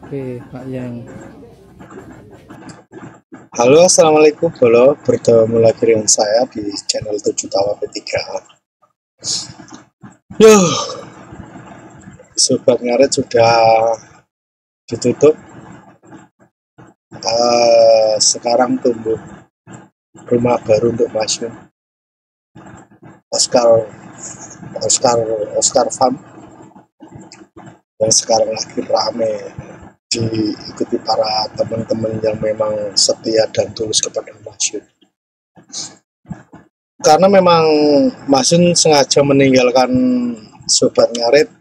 Oke, Pak Yang. Halo, assalamualaikum Bolo. Bertemu lagi dengan saya di channel 7 Tawa P3. Yuh, Sobat Ngaret sudah ditutup. Sekarang tumbuh rumah baru untuk Masyun. Oscar Farm yang sekarang lagi rame diikuti para teman-teman yang memang setia dan tulus kepada Masyun. Karena memang Masyun sengaja meninggalkan Sobat Ngaret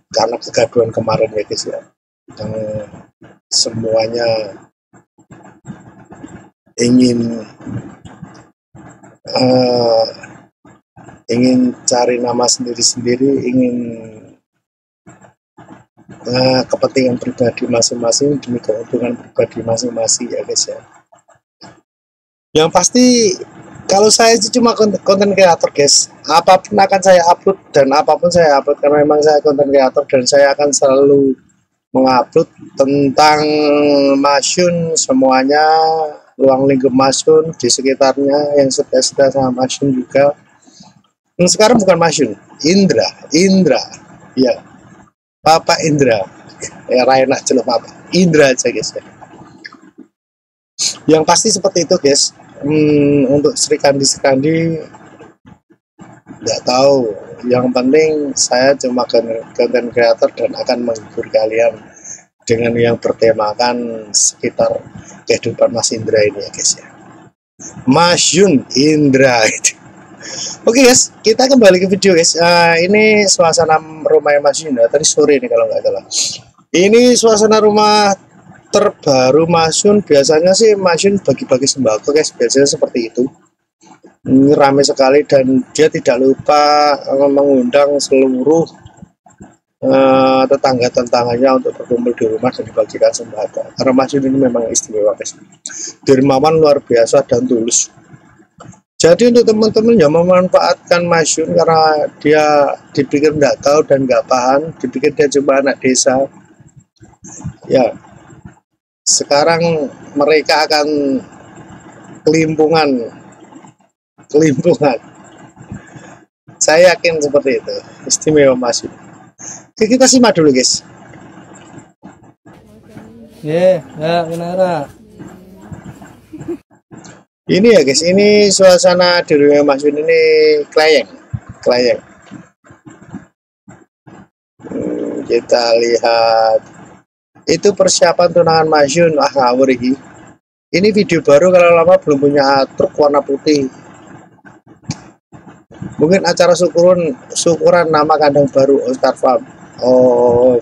karena kegaduhan kemarin ya guys ya, yang semuanya ingin cari nama sendiri-sendiri, ingin kepentingan pribadi masing-masing demi keuntungan pribadi masing-masing ya guys ya. Yang pasti kalau saya itu cuma konten kreator guys, apapun akan saya upload dan apapun saya upload karena memang saya konten kreator dan saya akan selalu mengupload tentang Masyun semuanya, ruang lingkup Masyun di sekitarnya yang setia sama Masyun juga. Yang sekarang bukan Masyun, Indra ya, Papa Indra ya, Raina celup apa Indra aja guys ya. Yang pasti seperti itu guys. Untuk Sri Kandi nggak tahu, yang penting saya cuma konten kreator dan akan menghibur kalian dengan yang bertemakan sekitar kehidupan Mas Indra ini ya guys ya, Masyun Indra itu. Oke guys, kita kembali ke video guys. Ini suasana rumah Masyun ya, tadi sore ini kalau nggak salah. Ini suasana rumah terbaru Masyun. Biasanya sih Masyun bagi-bagi sembako guys, biasanya seperti itu. Ini ramai sekali dan dia tidak lupa mengundang seluruh tetangga-tetangganya untuk berkumpul di rumah dan dibagikan sembako. Karena Masyun ini memang istimewa guys, dermawan luar biasa dan tulus. Jadi untuk teman-teman yang memanfaatkan Masyun karena dia dipikir nggak tahu dan nggak paham, dipikir dia cuma anak desa, ya sekarang mereka akan kelimpungan. Saya yakin seperti itu, istimewa Masyun. Oke, kita simak dulu guys. Ya, benar. Ini ya guys, ini suasana di rumah Masyun ini kleyeng. Kita lihat itu persiapan tunangan Masyun. Ngawur ini. Ini video baru, kalau lama belum punya truk warna putih. Mungkin acara syukuran nama kandang baru Oscar Farm. Oh,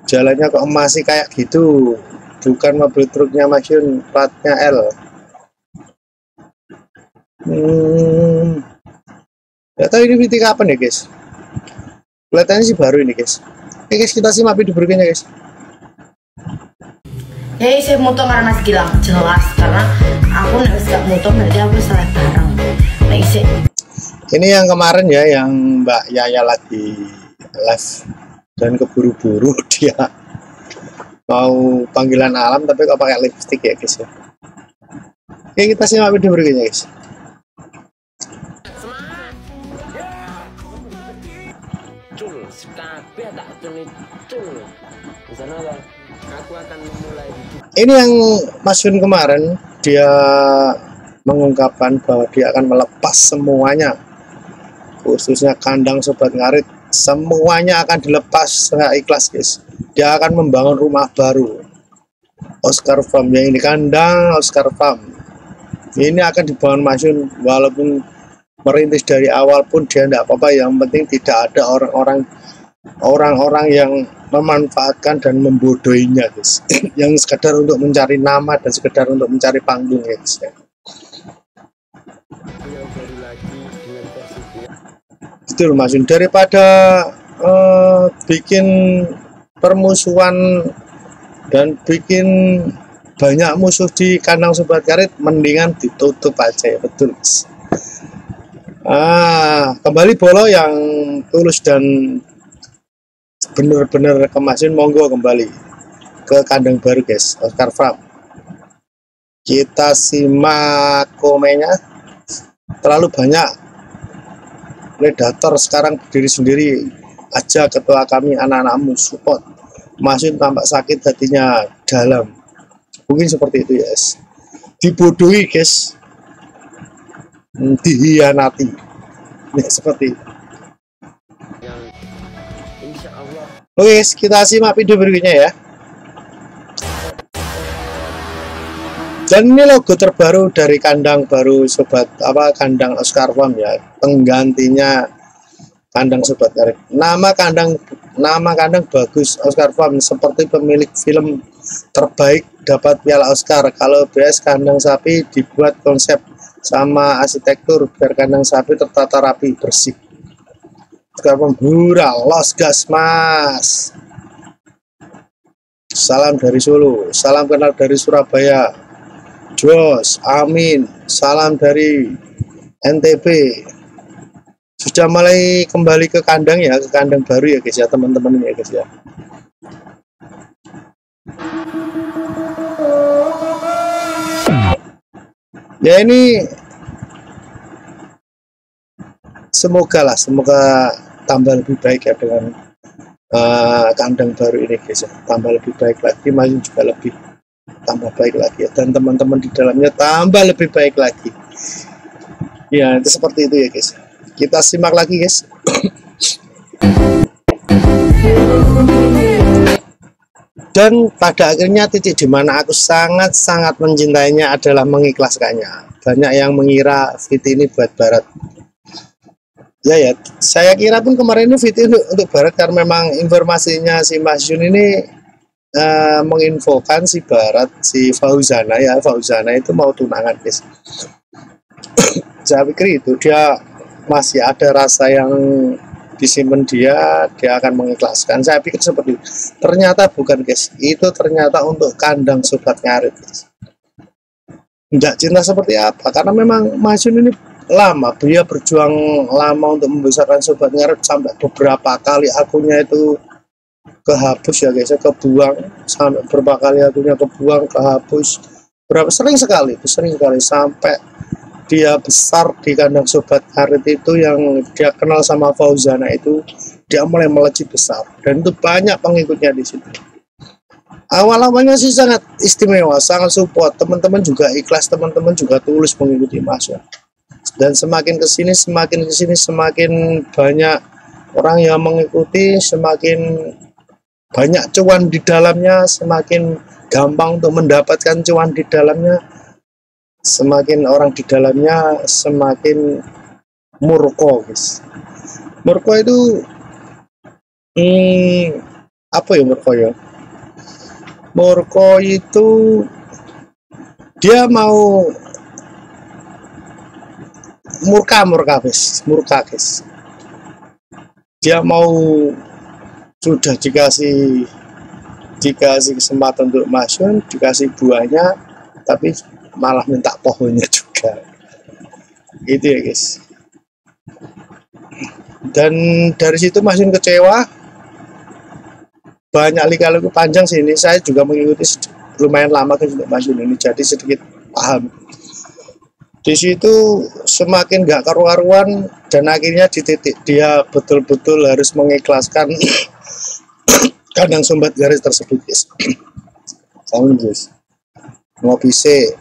jalannya kok masih kayak gitu, bukan mobil truknya Masyun, platnya L. Gak tahu ini meeting kapan ya guys. Kelihatannya sih baru ini guys. Oke guys, kita simak video berikutnya guys. Hei, saya moto karena Mas Gilang jelas karena aku nggak bisa moto berarti aku salah bareng. Ini yang kemarin ya, yang Mbak Yaya lagi live dan keburu-buru dia mau panggilan alam tapi kok pakai lipstick ya guys ya. Oke, kita simak video berikutnya guys. Ini yang Masyun kemarin, dia mengungkapkan bahwa dia akan melepas semuanya, khususnya kandang Sobat Ngarit, semuanya akan dilepas nggak ikhlas guys. Dia akan membangun rumah baru Oscar Farm, yang ini kandang Oscar Farm ini akan dibangun Masyun. Walaupun merintis dari awal pun dia tidak apa-apa, yang penting tidak ada orang-orang yang memanfaatkan dan membodohinya guys. Yang sekedar untuk mencari nama dan sekedar untuk mencari panggung guys ya. Itu loh Masyun, daripada bikin permusuhan dan bikin banyak musuh di kandang Sobat Ngarit, mendingan ditutup aja ya. Betul guys. Kembali Bolo yang tulus dan bener-bener kemasin, monggo kembali ke kandang baru guys, Oscar Farm. Kita simak komennya. Terlalu banyak predator sekarang berdiri sendiri aja, ketua kami anak-anakmu support. Masun tampak sakit hatinya dalam. Mungkin seperti itu ya guys. Dibodohi guys, dihianati ya, seperti itu. Oke, kita simak video berikutnya ya. Dan ini logo terbaru dari kandang baru sobat, kandang Oscar Farm ya, penggantinya kandang sobat karet. Nama kandang bagus, Oscar Farm, seperti pemilik film terbaik dapat piala Oscar. Kalau BS kandang sapi dibuat konsep sama arsitektur biar kandang sapi tertata rapi bersih. Oscar Farm hura, los gas mas. Salam dari Solo, salam kenal dari Surabaya. Jos, amin. Salam dari NTB. Sudah mulai kembali ke kandang ya, ke kandang baru ya guys ya, teman-teman ya guys ya. Ya ini semoga tambah lebih baik ya dengan kandang baru ini guys ya, tambah lebih baik lagi, masih juga lebih tambah baik lagi ya, dan teman-teman di dalamnya tambah lebih baik lagi ya. Itu seperti itu ya guys. Kita simak lagi guys. Dan pada akhirnya titik dimana aku sangat-sangat mencintainya adalah mengikhlaskannya. Banyak yang mengira VT ini buat Barat ya, saya kira pun kemarin ini VT untuk Barat, karena memang informasinya si Mas Jun ini menginfokan si Barat, si Fauzana ya, Fauzana itu mau tunangan guys. Saya pikir itu dia masih ada rasa yang disimpan, dia akan mengikhlaskan. Saya pikir seperti itu. Ternyata bukan guys, itu ternyata untuk kandang sobat ngarit guys. Enggak cinta seperti apa, karena memang Mas Jun ini lama, dia berjuang lama untuk membesarkan sobat ngarit, sampai beberapa kali akunnya itu kehapus ya guys ya, kebuang, sampai berapa kali akunnya kebuang, kehapus, sering sekali sampai dia besar di kandang sobat ngarit itu, yang dia kenal sama Fauzana itu, dia mulai melejit besar dan itu banyak pengikutnya di situ. Awal-awalnya sih sangat istimewa, sangat support, teman-teman juga ikhlas, teman-teman juga tulus mengikuti Mas ya. Dan semakin kesini semakin banyak orang yang mengikuti, semakin banyak cuan di dalamnya, semakin gampang untuk mendapatkan cuan di dalamnya, semakin orang di dalamnya semakin murko guys. Murko itu apa ya murko ya? Murko itu dia mau murka guys. Dia mau, sudah dikasih kesempatan untuk masuk, dikasih buahnya, tapi malah minta pohonnya juga. Itu ya guys. Dan dari situ Mas Yun kecewa. Banyak lika-liku panjang sih ini. Saya juga mengikuti lumayan lama kan untuk Mas Yun ini, jadi sedikit paham. Di situ semakin gak karu-karuan, dan akhirnya di titik dia betul-betul harus mengikhlaskan kandang sobat garis tersebut guys. Salam guys, ngopi sih.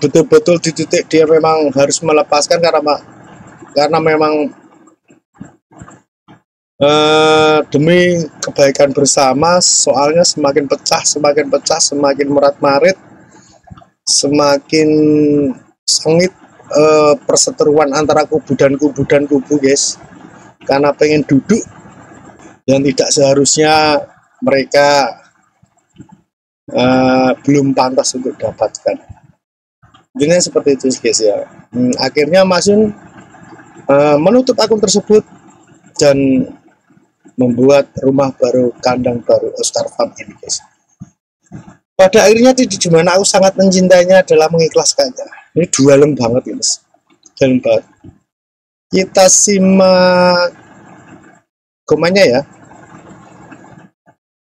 Betul-betul di titik dia memang harus melepaskan, karena memang demi kebaikan bersama. Soalnya semakin pecah, semakin merat-marit, semakin sengit perseteruan antara kubu dan kubu guys, karena pengen duduk yang tidak seharusnya mereka belum pantas untuk dapatkan. Ini seperti itu guys ya. Akhirnya Mas Yun menutup akun tersebut dan membuat rumah baru, kandang baru Oscar Farm ini guys. Pada akhirnya titik dimana aku sangat mencintainya adalah mengikhlaskannya. Ini dalam banget guys, dalam banget. Kita simak komennya ya.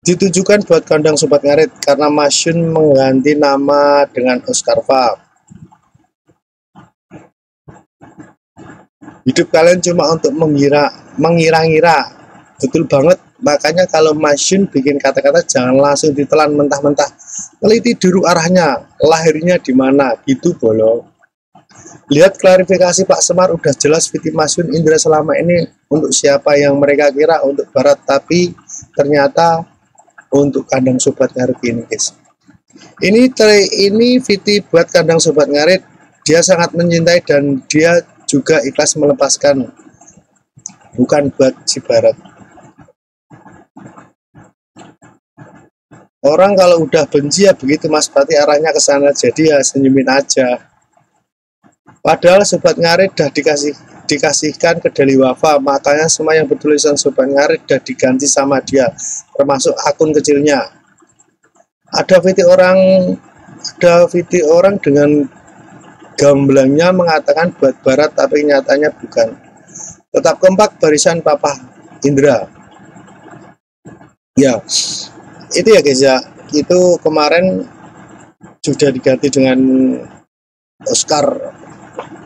Ditujukan buat kandang Sobat Ngarit karena Masyun mengganti nama dengan Oscar Farm. Hidup kalian cuma untuk mengira-ngira. Betul banget. Makanya kalau Masyun bikin kata-kata jangan langsung ditelan mentah-mentah. Teliti dulu arahnya, lahirnya di mana, gitu bolong. Lihat klarifikasi Pak Semar, udah jelas Viti Masyun Indra selama ini untuk siapa yang mereka kira untuk Barat, tapi ternyata untuk kandang Sobat Ngarit ini, guys. Ini Viti buat kandang Sobat Ngarit. Dia sangat mencintai dan dia juga ikhlas melepaskan, bukan buat si Barat. Orang kalau udah benci ya begitu Mas, berarti arahnya ke sana, jadi ya senyumin aja. Padahal Sobat Ngarit udah dikasihkan ke Deli Wafa, makanya semua yang bertulisan Sobat Ngarit udah diganti sama dia, termasuk akun kecilnya. Ada video orang dengan gamblangnya mengatakan buat Barat, tapi nyatanya bukan. Tetap kompak barisan Papa Indra. Ya, itu ya guys ya. Itu kemarin sudah diganti dengan Oscar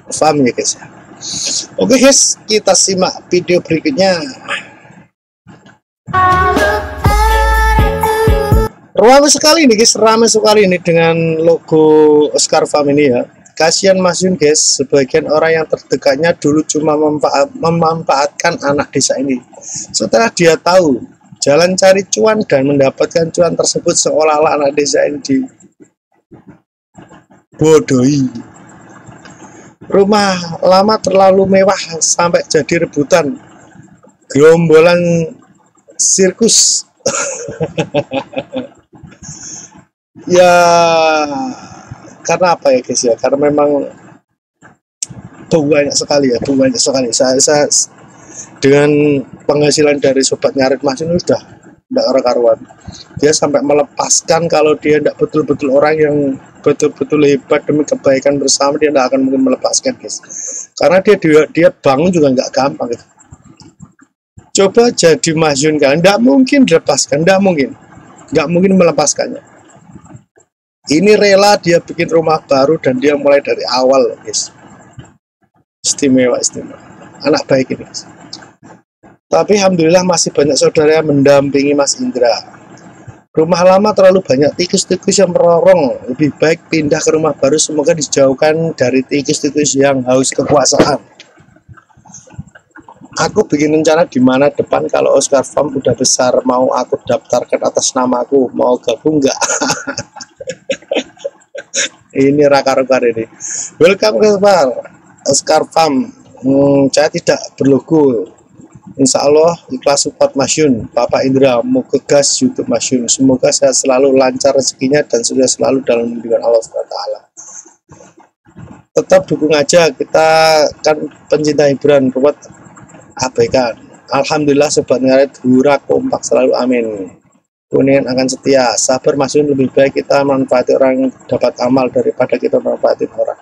Farm ya guys ya. Oke guys, kita simak video berikutnya. Ramai sekali nih guys, ramai sekali ini dengan logo Oscar Farm ini ya. Kasihan Masyun guys, sebagian orang yang terdekatnya dulu cuma memanfaatkan anak desa ini. Setelah dia tahu jalan cari cuan dan mendapatkan cuan tersebut, seolah-olah anak desa ini dibodohi. Rumah lama terlalu mewah sampai jadi rebutan gerombolan sirkus. Ya karena apa ya guys ya, karena memang banyak sekali ya, banyak sekali. Saya dengan penghasilan dari Sobat Ngarit Masyun udah tidak karuan. Dia sampai melepaskan, kalau dia tidak betul-betul orang yang betul-betul hebat demi kebaikan bersama, dia tidak akan mungkin melepaskan guys. Karena dia bangun juga nggak gampang gitu. Coba jadi Masyun kan, nggak mungkin dilepaskan, nggak mungkin melepaskannya. Ini rela dia bikin rumah baru dan dia mulai dari awal guys. Istimewa. Anak baik ini guys. Tapi alhamdulillah masih banyak saudara yang mendampingi Mas Indra. Rumah lama terlalu banyak tikus-tikus yang merorong. Lebih baik pindah ke rumah baru, semoga dijauhkan dari tikus-tikus yang haus kekuasaan. Aku bikin rencana di mana depan kalau Oscar Farm udah besar, mau aku daftarkan atas namaku, mau gabung nggak? Ini raka-raka ini. Welcome ke Oscar Farm. Saya tidak berlogo. Insya Allah ikhlas support Masyun. Bapak Indra mau kegas YouTube Masyun. Semoga saya selalu lancar rezekinya dan sudah selalu dalam lindungan Allah SWT. Tetap dukung aja, kita kan pencinta hiburan, buat abaikan. Alhamdulillah Sobat Ngarit hura kompak selalu, amin. Kuningan akan setia, sabar Masyun, lebih baik kita manfaati orang dapat amal daripada kita manfaati orang.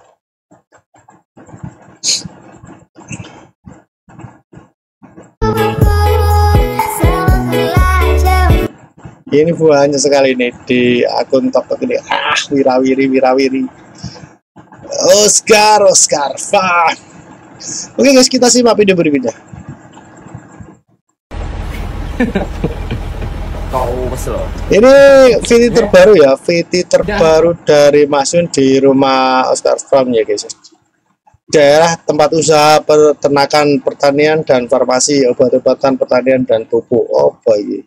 Ini banyak sekali nih di akun TikTok ini. Wirawiri Oscar Farm. Oke guys, kita simak video berikutnya. Ini VT terbaru ya, VT terbaru dari Masyun di rumah Oscar Farm ya guys. Daerah tempat usaha peternakan, pertanian dan farmasi, obat-obatan, pertanian dan pupuk. Oh boy.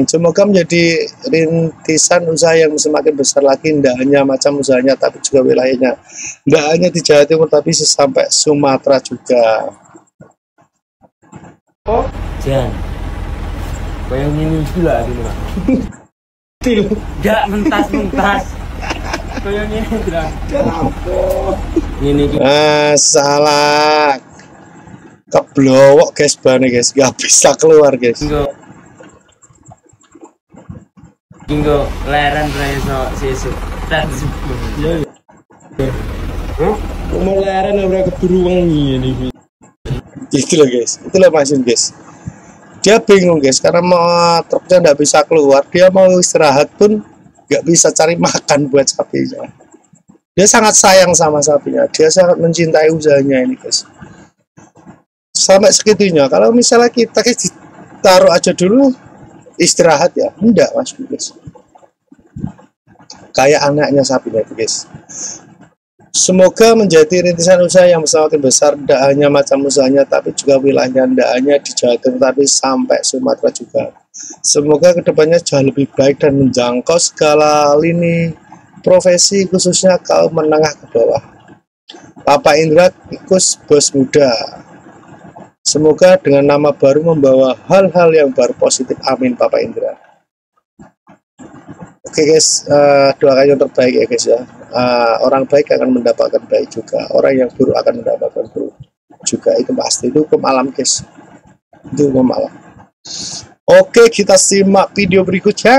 Semoga menjadi rintisan usaha yang semakin besar lagi, tidak hanya macam usahanya tapi juga wilayahnya, tidak hanya di Jawa Timur tapi sampai Sumatera juga. Oh, jangan bayang ini gila gitu Pak. Tidak mentas bayang ini gila. Ini salah keblowok guys, bane guys, nggak bisa keluar guys. Tinggal leren reso sesuk. Umur leren ora keburu wengi ini. Itulah guys, itulah Masyun guys. Dia bingung guys karena mau truknya nggak bisa keluar, dia mau istirahat pun nggak bisa cari makan buat sapinya. Dia sangat sayang sama sapinya, dia sangat mencintai usahanya ini guys. Sampai segitunya, kalau misalnya kita taruh aja dulu istirahat ya, enggak mas guys. Kayak anaknya sapinya itu guys. Semoga menjadi rintisan usaha yang semakin besar, tidak hanya macam usahanya, tapi juga wilayahnya, tidak hanya di Jawa Timur, tapi sampai Sumatera juga. Semoga kedepannya jauh lebih baik dan menjangkau segala lini profesi, khususnya kaum menengah ke bawah. Bapak Indra Tikus, bos muda. Semoga dengan nama baru membawa hal-hal yang baru positif. Amin, Bapak Indra. Oke guys, doakan yang terbaik ya guys ya. Orang baik akan mendapatkan baik juga, orang yang buruk akan mendapatkan buruk juga, itu pasti, itu hukum alam guys, itu hukum alam. Oke, kita simak video berikutnya.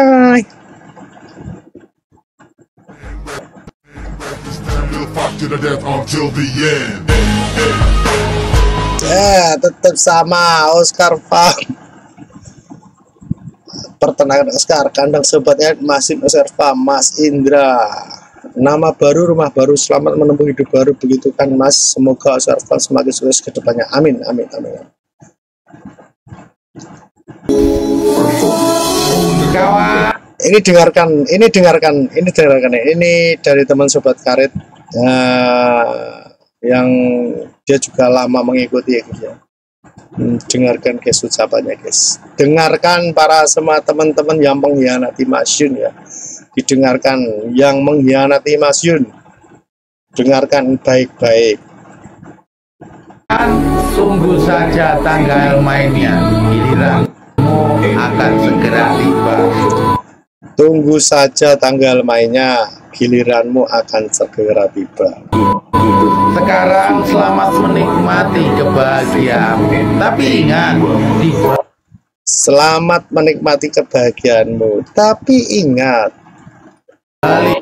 Tetap sama Oscar Farm. Peternakan Oscar, kandang sobatnya masih Oscar Farm, Mas Indra. Nama baru, rumah baru, selamat menempuh hidup baru, begitu kan mas. Semoga Oscar Farm semakin sukses ke depannya, amin, amin, amin. Ini dengarkan ini dari teman sobat karet yang dia juga lama mengikuti ya guys ya. Dengarkan guys ucapannya guys, dengarkan para semua teman-teman yang mengkhianati Masyun ya, didengarkan yang mengkhianati Masyun, dengarkan baik-baik. Tunggu saja tanggal mainnya, giliranmu akan segera tiba. Tunggu saja tanggal mainnya, giliranmu akan segera tiba. Sekarang selamat menikmati kebahagiaan, tapi ingat, selamat menikmati kebahagiaanmu, tapi ingat, balik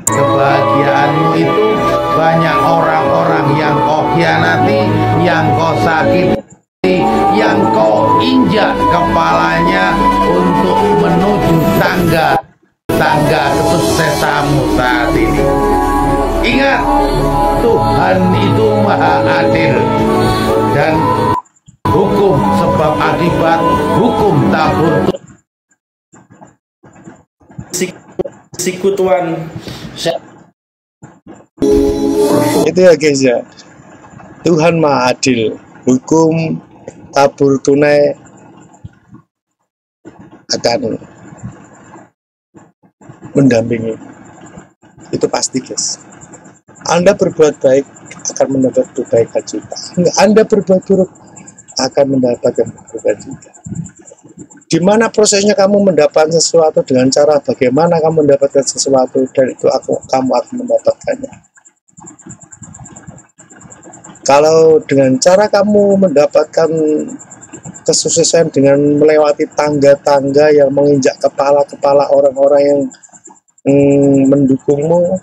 kebahagiaanmu itu banyak orang-orang yang kau khianati, yang kau sakiti, yang kau injak kepalanya untuk menuju tangga kesuksesanmu saat ini. Ingat, Tuhan itu maha adil dan hukum sebab akibat, hukum tabur. Sikutuan itu ya guys ya, Tuhan maha adil, hukum tabur tunai akan mendampingi, itu pasti guys. Anda berbuat baik akan mendapat kebaikan juga, Anda berbuat buruk akan mendapatkan kebaikan juga. Dimana prosesnya kamu mendapatkan sesuatu, dengan cara bagaimana kamu mendapatkan sesuatu, dan itu kamu akan mendapatkannya. Kalau dengan cara kamu mendapatkan kesuksesan dengan melewati tangga-tangga yang menginjak kepala-kepala orang-orang yang mendukungmu,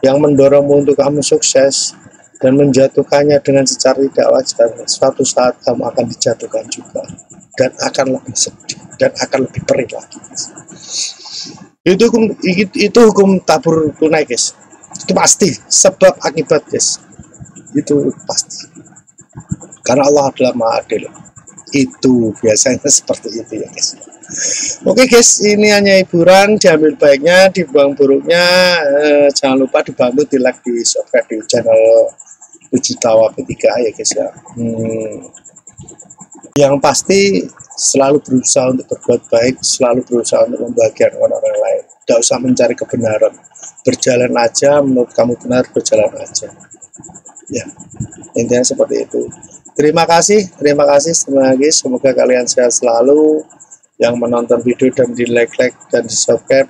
yang mendorongmu untuk kamu sukses, dan menjatuhkannya dengan secara tidak wajar, suatu saat kamu akan dijatuhkan juga, dan akan lebih sedih, dan akan lebih perih lagi. Itu hukum tabur tunai guys, itu pasti, sebab akibat guys, itu pasti, karena Allah adalah maha adil. Itu biasanya seperti itu ya guys. Oke guys, ini hanya hiburan, diambil baiknya, dibuang buruknya. Jangan lupa dibantu di like, di subscribe di channel Ujitawa P3 ya guys ya. Yang pasti selalu berusaha untuk berbuat baik, selalu berusaha untuk membahagiakan orang lain. Tidak usah mencari kebenaran, berjalan aja, menurut kamu benar, berjalan aja ya, intinya seperti itu. Terima kasih sekali lagi, semoga kalian sehat selalu, yang menonton video dan di like dan di subscribe.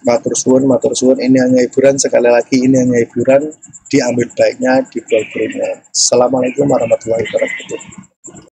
Matur suwun, ini hanya hiburan, sekali lagi ini hanya hiburan, diambil baiknya, dibuang buruknya. Assalamualaikum warahmatullahi wabarakatuh.